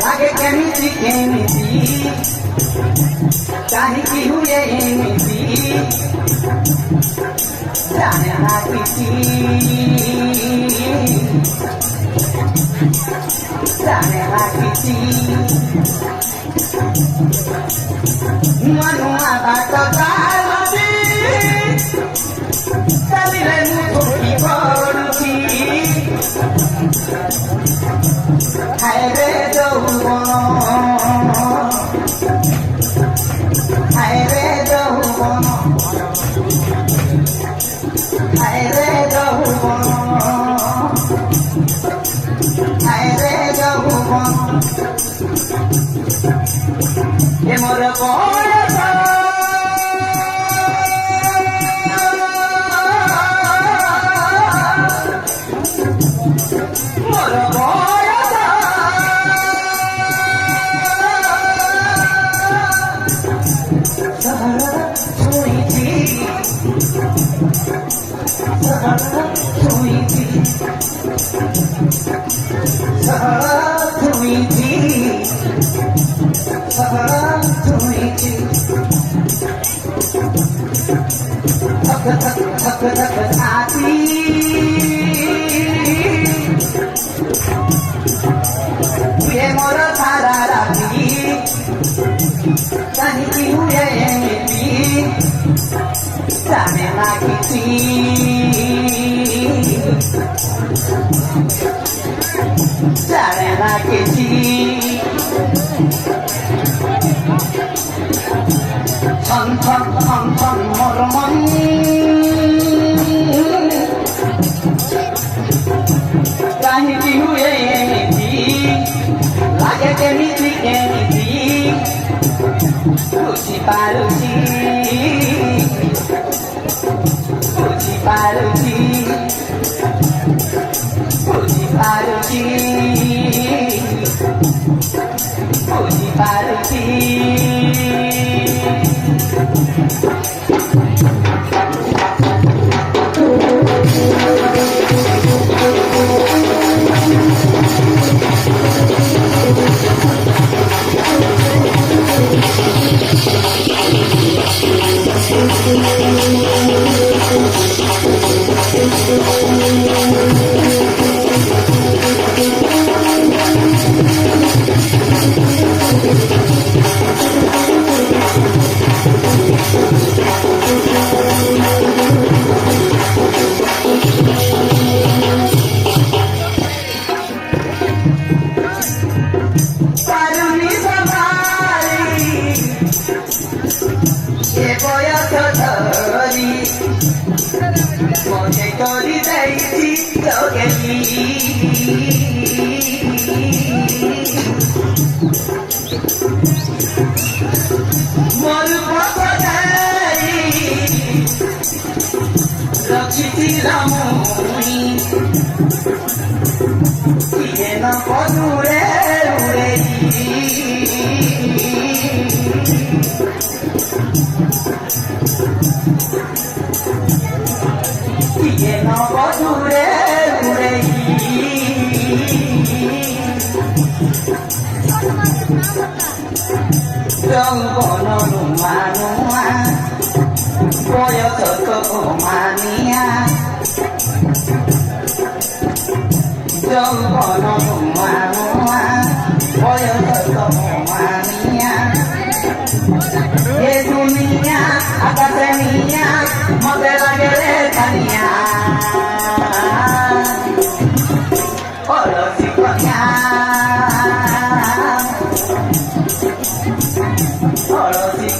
Lagi keମିତି चाहे की हुए मिली जाने हाथी जाने हाथी मनुआ बात तालबे चलिले मुठोकी पड़ुची हाय रे जौवन हाय रे जौवन हाय रे जौवन हाय रे जौवन ये मोर बयस मोर बयस ये मोर सारा राती कहीं की हुए मिली जाने लगी जाने लगी छन छन छन छन मोर मन कहीं की हुए मिली लागे केमिति बुझी पारुची बुझी पारुची बुझी पारुची बुझी पारुची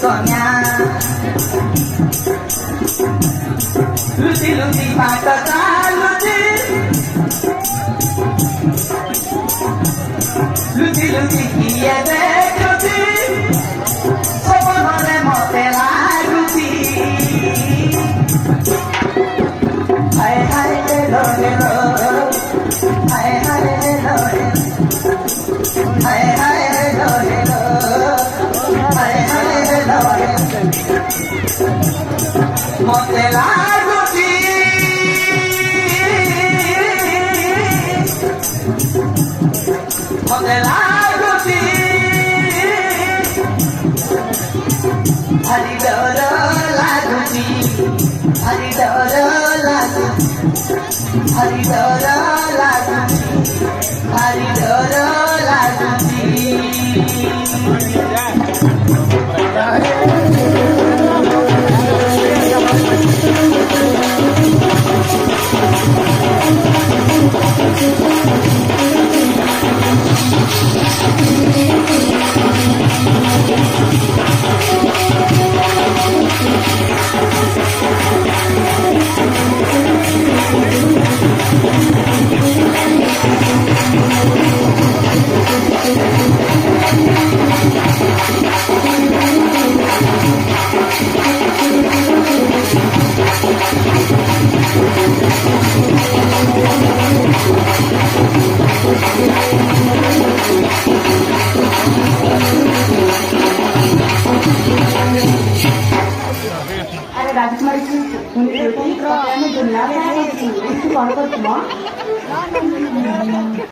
soña Lucy, Lucy, patata, Lucy Lucy, Lucy, quiere Lucy Sopono de motela, Lucy Hai, hai, hello, hello Hai, hai, hello, hello Hai, hai, hello, hello Hai, hai, hello, hello Motela, Lucy Motela, Lucy Hari doro laguci Hari doro laguci Hari doro laguci Hari doro laguci अरे राजकुमारी दुनिया में